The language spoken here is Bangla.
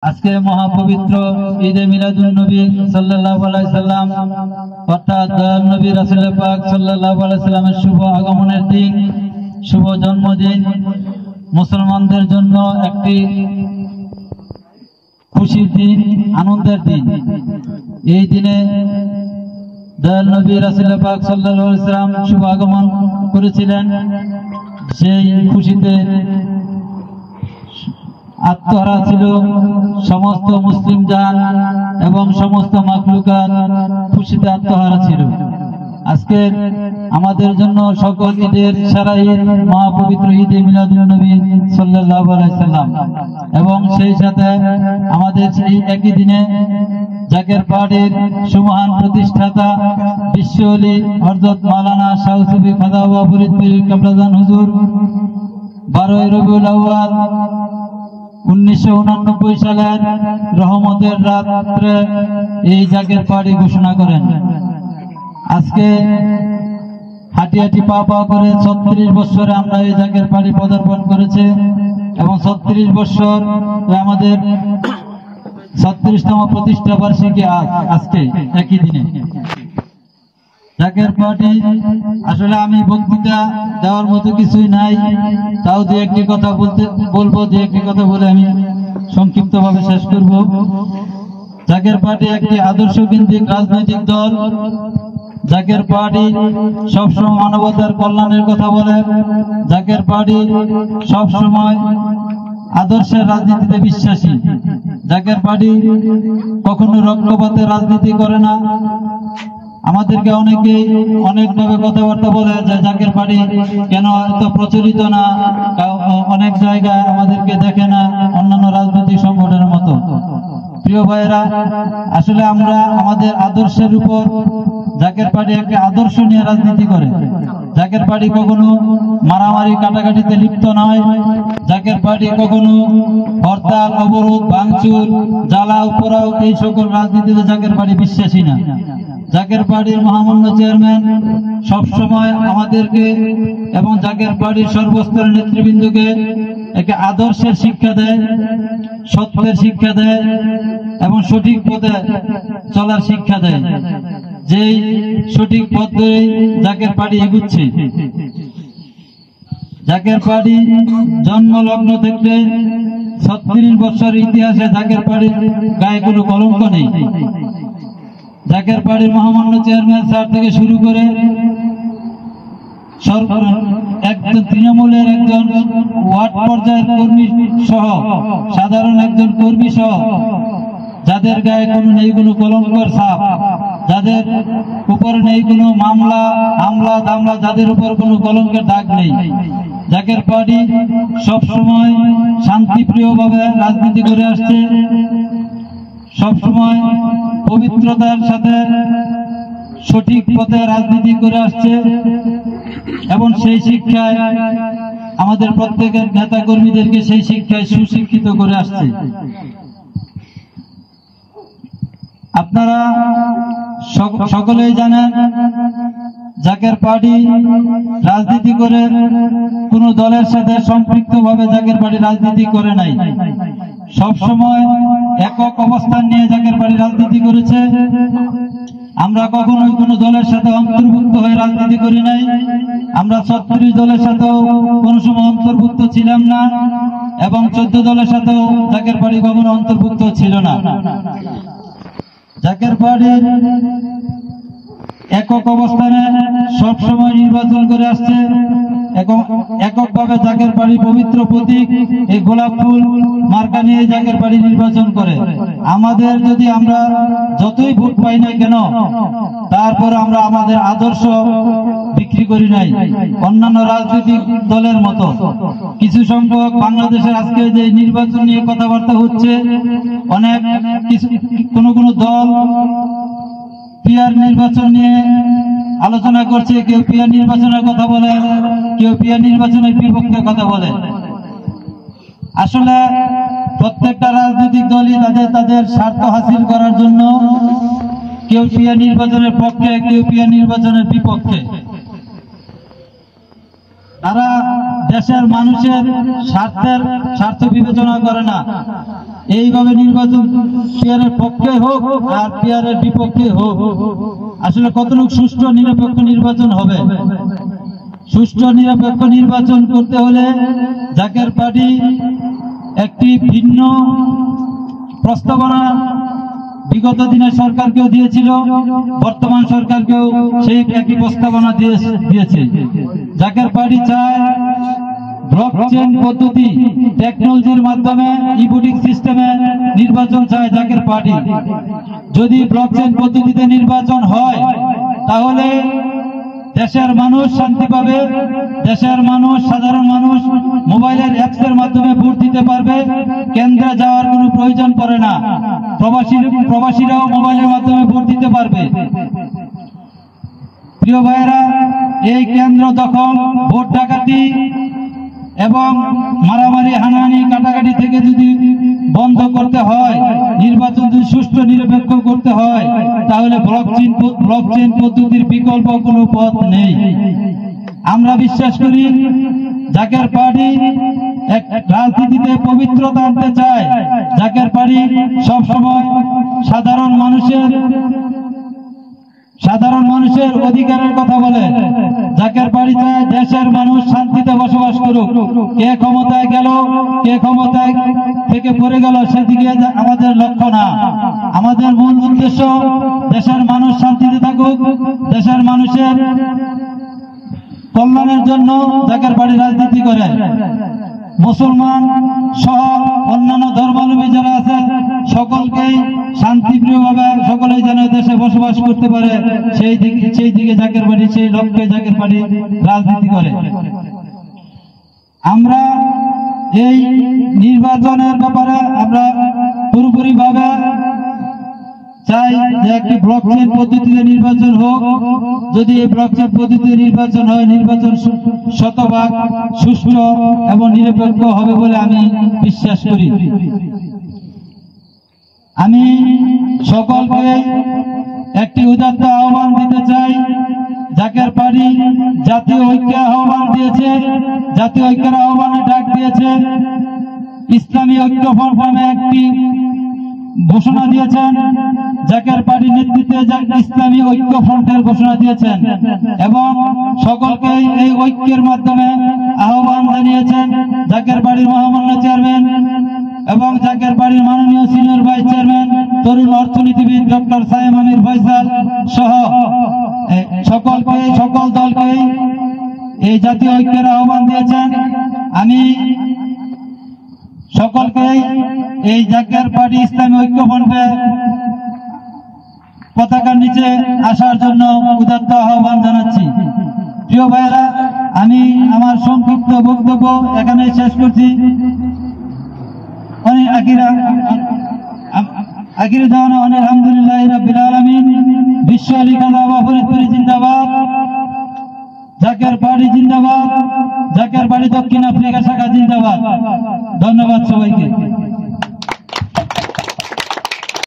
আজকে মহাপবিত্র ঈদে মিলাদুন নবী সাল্লাল্লাহু আলাইহি সাল্লাম অর্থাৎ দয়াল নবী রাসূল পাক সাল্লাল্লাহু আলাইহি সাল্লামের শুভ আগমনের দিন, শুভ জন্মদিন। মুসলমানদের জন্য একটি খুশির দিন, আনন্দের দিন। এই দিনে দয়াল নবী রাসূল পাক সাল্লাল্লাহু আলাইহি সাল্লাম শুভ আগমন করেছিলেন। সেই খুশিতে আত্মহারা ছিল সমস্ত মুসলিম জান এবং সমস্ত মাখলুকাত খুশিতে আত্মহারা ছিল। আজকে আমাদের জন্য সকল ঈদের সেরা ঈদ মহাপবিত্র ঈদে মিলাদুন নবী সাল্লাল্লাহু আলাইহি সাল্লাম, এবং সেই সাথে আমাদের সেই একই দিনে জাকের পাহাড়ের সুমহান প্রতিষ্ঠাতা বিশ্ব ওলি হযরত মাওলানা শাহ সুফি খাজা বাবা ফরিদ পীর কাবলাজান হুজুর 12 রবিউল আউয়াল 1989 সালের রহমতের রাত্রে এই জাকের পাহাড়ি ঘোষণা করেন। আজকে হাঁটি হাঁটি পা পা করে 36 বছরে আমরা এই জাকের পাহাড়ি পদার্পণ করেছে, এবং 36 বছর আমাদের 36তম প্রতিষ্ঠা বার্ষিকী আজকে একই দিনে। জাকের পাহাড়ি আসলে আমি বক্তৃতা দেওয়ার মতো কিছুই নাই, তাও দু একটি কথা বলবো, দু একটি কথা বলে আমি সংক্ষিপ্ত ভাবে শেষ করব। জাকের পাহাড়ি একটি আদর্শ কেন্দ্রিক রাজনৈতিক দল। জাকের পাহাড়ি সবসময় মানবতার কল্যাণের কথা বলে। জাকের পাহাড়ি সবসময় আদর্শের রাজনীতিতে বিশ্বাসী। জাকের পাহাড়ি কখনো রক্তপাতের রাজনীতি করে না। আমাদেরকে অনেকেই অনেকভাবে কথাবার্তা বলে যে জাকের পাহাড়ি কেন এত প্রচলিত না, অনেক জায়গায় আমাদেরকে দেখে না অন্যান্য রাজনৈতিক সংগঠনের মতো। প্রিয় ভাইয়েরা, আসলে আমরা আমাদের আদর্শের উপর, জাকের পাহাড়ি একটা আদর্শ নিয়ে রাজনীতি করে। জাকের পাহাড়ি কখনো মারামারি কাটাকাটিতে লিপ্ত নয়। জাকের পাহাড়ি কখনো হরতাল, অবরোধ, ভাঙচুর, জ্বালাও পোড়াও এই সকল রাজনীতিতে জাকের পাহাড়ি বিশ্বাসী না। জাকের পাহাড়ির মহামান্য চেয়ারম্যান সবসময় আমাদেরকে এবং জাকের পাহাড়ির সর্বস্তরের নেতৃবৃন্দকে একটা আদর্শের শিক্ষা দেয়, সত্যের শিক্ষা দেয় এবং সঠিক পথে চলার শিক্ষা দেয়। যেই সঠিক পথ ধরেই জাকের পাহাড়ি এগুচ্ছে। জাকের পাহাড়ি জন্মলগ্ন থেকে 36 বছর ইতিহাসে জাকের পাহাড়ির গায়ে কোনো কলঙ্ক নেই। জাকের পাহাড়ির মহামান্য চেয়ারম্যান স্যার থেকে শুরু করে একজন তৃণমূলের একজন ওয়ার্ড পর্যায়ের কর্মী সহ, সাধারণ একজন কর্মী সহ, যাদের গায়ে কোনো নেই কোনো কলঙ্কর ছাপ, যাদের উপর নেই কোনো মামলা, হামলা, দামলা, যাদের উপর কোনো কলঙ্কের দাগ নেই। জাকের পাহাড়ি সবসময় শান্তিপ্রিয়ভাবে রাজনীতি করে আসছে, সবসময় পবিত্রতার সাথে সঠিক পথে রাজনীতি করে আসছে, এবং সেই শিক্ষায় আমাদের প্রত্যেকের নেতা কর্মীদেরকে সেই শিক্ষায় সুশিক্ষিত করে আসছে। আপনারা সকলেই জানেন জাকের পাহাড়ি রাজনীতি করে কোন দলের সাথে সম্পৃক্ত ভাবে জাকের পাহাড়ি রাজনীতি করে নাই। সবসময় একক অবস্থান নিয়ে জাকের পাহাড়ি রাজনীতি করেছে। আমরা কখনোই কোনো দলের সাথে অন্তর্ভুক্ত হয়ে রাজনীতি করি নাই। আমরা 36 দলের সাথেও কোনো সময় অন্তর্ভুক্ত ছিলাম না, এবং 14 দলের সাথেও জাকের পাহাড়ি কখনো অন্তর্ভুক্ত ছিল না। জাকের পাহাড়ি একক অবস্থানে সবসময় নির্বাচন করে আসছে, এককভাবে জাকের পাহাড়ি পবিত্র প্রতীক এই গোলাপ ফুল মার্কা নিয়ে জাকের পাহাড়ি নির্বাচন করে। আমাদের যদি আমরা যতই ভোট পাই না কেন, তারপর আমরা আমাদের আদর্শ বিক্রি করি নাই অন্যান্য রাজনৈতিক দলের মতো। কিছু সংখ্যক বাংলাদেশের আজকে যে নির্বাচন নিয়ে কথাবার্তা হচ্ছে, অনেক কিছু কোনো দল পিয়ার নির্বাচন নিয়ে আলোচনা করছে, কেউ পিয়ার নির্বাচনের কথা বলে, কেউ পিয়ার নির্বাচনের বিপক্ষে কথা বলে। আসলে প্রত্যেকটা রাজনৈতিক দলই তাদের স্বার্থ হাসিল করার জন্য কেউ পিয়ার নির্বাচনের পক্ষে, কেউ পিয়ার নির্বাচনের বিপক্ষে। তারা দেশের মানুষের স্বার্থ বিবেচনা করে না। এইভাবে নির্বাচন পিয়ারের পক্ষে হোক আর পিয়ারের বিপক্ষে হোক, আসলে কতটুকু সুষ্ঠু নিরপেক্ষ নির্বাচন হবে? সুষ্ঠু নিরপেক্ষ নির্বাচন করতে হলে জাকের পার্টি একটি ভিন্ন প্রস্তাবনা বিগত দিনের সরকারকেও দিয়েছিল, বর্তমান সরকারকেও সেই একই প্রস্তাবনা দিয়েছে। জাকের পার্টি চায় ব্লকচেন পদ্ধতি, টেকনোলজির মাধ্যমে ই-ভোটিং সিস্টেমে নির্বাচন চায় জাকের পার্টি। যদি ব্লকচেন পদ্ধতিতে নির্বাচন হয় তাহলে দেশের মানুষ শান্তি পাবে, দেশের মানুষ, সাধারণ মানুষ মোবাইলের অ্যাপসের মাধ্যমে ভোট দিতে পারবে, কেন্দ্রে যাওয়ার কোনো প্রয়োজন পড়ে না। প্রবাসীরাও মোবাইলের মাধ্যমে ভোট দিতে পারবে। প্রিয় ভাইয়েরা, এই কেন্দ্র দখল, ভোট ডাকাতি এবং মারামারি, হানাহানি, কাটাকাটি থেকে যদি বন্ধ করতে হয়, নির্বাচন যদি সুষ্ঠু নিরপেক্ষ করতে হয়, তাহলে ব্লকচেন পদ্ধতির বিকল্প কোনো পথ নেই। আমরা বিশ্বাস করি জাকের পার্টি এক রাজনীতিতে পবিত্রতা আনতে চায়। জাকের পার্টি সবসময় সাধারণ মানুষের অধিকারের কথা বলে। জাকের পার্টি চায় দেশের মানুষ শান্তিতে বসবাস করুক। কে ক্ষমতায় গেল, কে ক্ষমতায় থেকে পড়ে গেল, সেদিকে আমাদের লক্ষ্য না। আমাদের মূল উদ্দেশ্য দেশের মানুষ শান্তিতে থাকুক, দেশের মানুষের কল্যাণের জন্য জাকের পার্টি রাজনীতি করে। মুসলমান সহ অন্যান্য ধর্মাবলম্বী যারা আছে সকলকেই শান্তিপ্রিয়ভাবে সকলেই যেন দেশে বসবাস করতে পারে, সেই দিকে জাকের পার্টি, সেই লক্ষ্যে জাকের পার্টি রাজনীতি করে। আমরা এই নির্বাচনের ব্যাপারে আমরা পুরোপুরিভাবে চাই যে একটি ব্লকচেন পদ্ধতিতে নির্বাচন হোক। যদি এই ব্লকচেন পদ্ধতিতে নির্বাচন হয়, নির্বাচন শতভাগ সুষ্ঠু এবং নিরপেক্ষ হবে বলে আমি বিশ্বাস করি। আমি সকলকে একটি উদাত্ত আহ্বান দিতে চাই। জাকের পার্টি জাতীয় ঐক্যের আহ্বান দিয়েছে, জাতীয় ঐক্যের আহ্বানে ডাক দিয়েছে। ইসলামী ঐক্য ফ্রন্ট নামে একটি ঘোষণা দিয়েছেন, জাকের পার্টির নেতৃত্বে ইসলামী ঐক্য ফ্রন্টের ঘোষণা দিয়েছেন এবং সকলকে এই ঐক্যের মাধ্যমে আহ্বান জানিয়েছেন জাকের পার্টির মহামান্য চেয়ারম্যান এবং জাকের পার্টির মাননীয় সিনিয়র ভাইস চেয়ারম্যান তরুণ অর্থনীতিবিদ ডক্টর সায়েম আমির ফয়সাল সহ সকল দলকে এই জাতীয় ঐক্যের আহ্বান দিয়েছেন। আমি সকলকে এই জাকের পার্টি ইসলামী ঐক্য ফ্রন্টে পতাকার নিচে আসার জন্য উদাত্ত আহ্বান জানাচ্ছি। প্রিয় ভাইয়েরা, আমি আমার সংক্ষিপ্ত বক্তব্য এখানে শেষ করছি। আখির দাওয়ানা আলহামদুলিল্লাহি রাব্বিল আলামিন। বিশ্ব আলী কাদা ফরিদপুরি জিন্দাবাদ, জাকের পার্টি জিন্দাবাদ, জাকের পার্টি দক্ষিণ আফ্রিকা শাখা জিন্দাবাদ। ধন্যবাদ সবাইকে।